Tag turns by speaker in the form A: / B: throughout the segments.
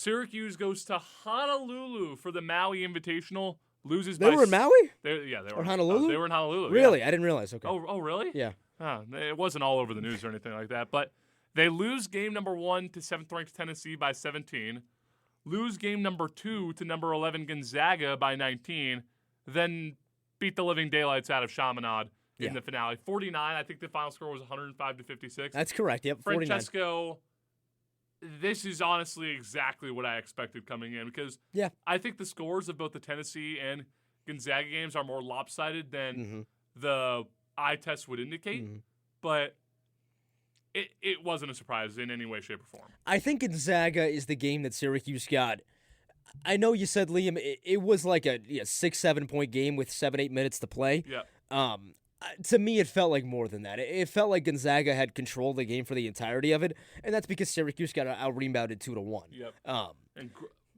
A: Syracuse goes to Honolulu for the Maui Invitational. Loses.
B: They were in Maui?
A: They were
B: in Honolulu?
A: They were in Honolulu.
B: Really?
A: Yeah.
B: I didn't realize. Okay.
A: Oh, really?
B: Yeah.
A: It wasn't all over the news or anything like that. But they lose game number 1 to 7th-ranked Tennessee by 17. Lose game number 2 to number 11 Gonzaga by 19. Then beat the living daylights out of Chaminade in the finale. 49. I think the final score was 105 to 56.
B: That's correct. Yep. 49.
A: Francesco. This is honestly exactly what I expected coming in because I think the scores of both the Tennessee and Gonzaga games are more lopsided than the eye test would indicate, but it wasn't a surprise in any way, shape, or form.
B: I think Gonzaga is the game that Syracuse got. I know you said, Liam, it was like a 6-7 point game with 7-8 minutes to play.
A: Yeah.
B: To me, it felt like more than that. It felt like Gonzaga had controlled the game for the entirety of it, and that's because Syracuse got out-rebounded 2-1.
A: Yep. And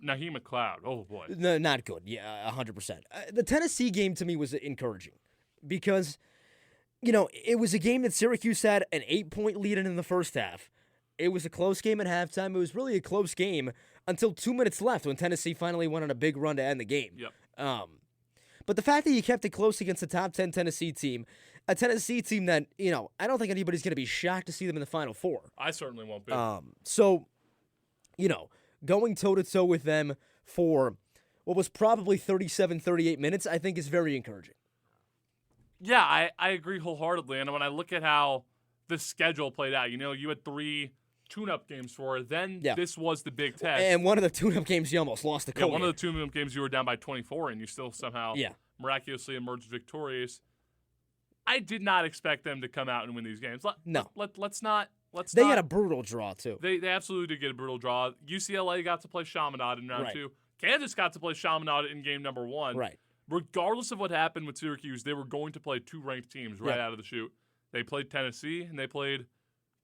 A: Naheem McLeod, oh boy.
B: No, not good. Yeah, 100%. The Tennessee game to me was encouraging because, it was a game that Syracuse had an 8-point lead in the first half. It was a close game at halftime. It was really a close game until 2 minutes left when Tennessee finally went on a big run to end the game.
A: Yep.
B: But the fact that you kept it close against a top 10 Tennessee team, a Tennessee team that, I don't think anybody's going to be shocked to see them in the Final Four.
A: I certainly won't be.
B: So, going toe-to-toe with them for what was probably 37, 38 minutes, I think is very encouraging.
A: Yeah, I agree wholeheartedly. And when I look at how the schedule played out, you had 3 tune-up games for it. Then this was the big test.
B: And one of the tune-up games, you almost lost the Colgate.
A: One of the tune-up games, you were down by 24, and you still somehow miraculously emerged victorious. I did not expect them to come out and win these games. Let's not.
B: They got a brutal draw, too.
A: They absolutely did get a brutal draw. UCLA got to play Chaminade in round 2. Kansas got to play Chaminade in game number 1.
B: Right.
A: Regardless of what happened with Syracuse, they were going to play 2 ranked teams right out of the chute. They played Tennessee, and they played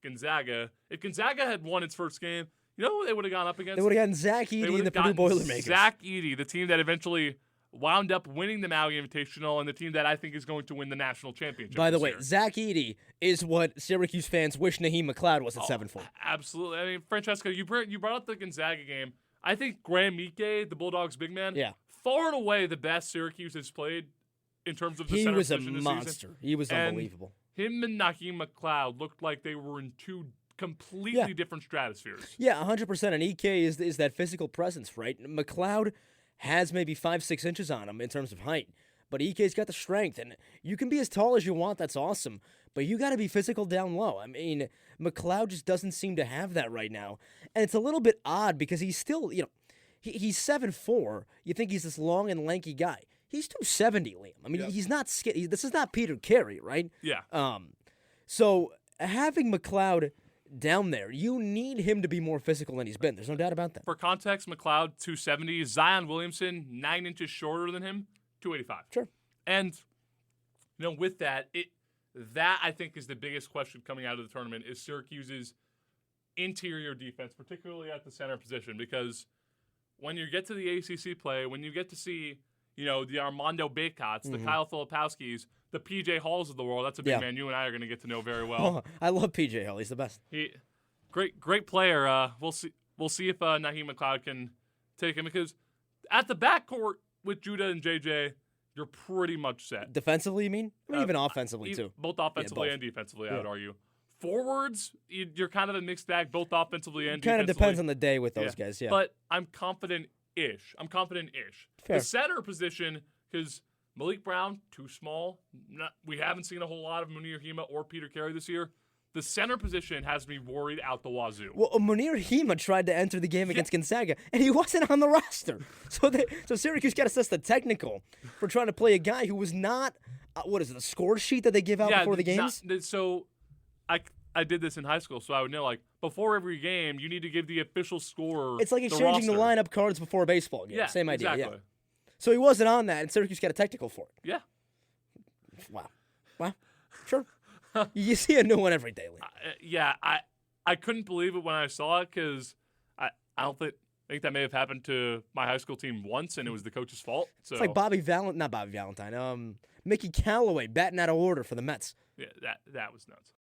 A: Gonzaga. If Gonzaga had won its first game, you know who they would have gone up against?
B: They would have gotten Zach Edey and the Purdue Boilermakers.
A: Zach Edey, the team that eventually wound up winning the Maui Invitational and the team that I think is going to win the national championship.
B: By the way,
A: year.
B: Zach Edey is what Syracuse fans wish Naheem McLeod was at 7-4.
A: Absolutely. I mean, Francesco, you brought up the Gonzaga game. I think Graham Ike, the Bulldogs' big man, far and away the best Syracuse has played in terms of the center position this season.
B: He was a monster. He was unbelievable.
A: Him and Naheem McLeod looked like they were in 2 completely different stratospheres.
B: Yeah, 100%. And Ike is that physical presence, right? McLeod has maybe 5-6 inches on him in terms of height, but Ike's got the strength. And you can be as tall as you want. That's awesome. But you got to be physical down low. I mean, McLeod just doesn't seem to have that right now. And it's a little bit odd because he's still, he's 7'4". You think he's this long and lanky guy. He's 270, Liam. I mean, he's not skinny. This is not Peter Carey, right?
A: Yeah.
B: So having McLeod down there, you need him to be more physical than he's been. There's no doubt about that.
A: For context, McLeod, 270. Zion Williamson, 9 inches shorter than him, 285.
B: Sure.
A: And, with that, that I think is the biggest question coming out of the tournament is Syracuse's interior defense, particularly at the center position, because when you get to the ACC play, when you get to see the Armando Baycots, the Kyle Filipowskis, the PJ Halls of the world. That's a big man you and I are going to get to know very well.
B: I love PJ Hall. He's the best.
A: Great player. We'll see if Naheem McLeod can take him, because at the backcourt with Judah and JJ, you're pretty much set.
B: Defensively, you mean? I mean, even offensively, too.
A: Both offensively and defensively, I would argue. Forwards, you're kind of a mixed bag, both offensively and defensively.
B: Kind of depends on the day with those guys,
A: But I'm confident-ish.
B: Fair.
A: The center position, because Malik Brown, too small. We haven't seen a whole lot of Munir Hema or Peter Carey this year. The center position has me worried out the wazoo.
B: Well, Munir Hema tried to enter the game against Gonzaga, and he wasn't on the roster. So Syracuse got assessed the technical for trying to play a guy who was not, the score sheet that they give out before the games?
A: So I did this in high school, so I would know, before every game, you need to give the official score.
B: It's like exchanging the lineup cards before a baseball game.
A: Yeah,
B: same idea.
A: Exactly.
B: Yeah. So he wasn't on that, and Syracuse got a technical for it.
A: Yeah.
B: Wow. Sure. You see a new one every day, Lee.
A: I couldn't believe it when I saw it, because I don't think that may have happened to my high school team once, and it was the coach's fault. So.
B: It's like not Bobby Valentine. Mickey Callaway batting out of order for the Mets.
A: Yeah, that was nuts.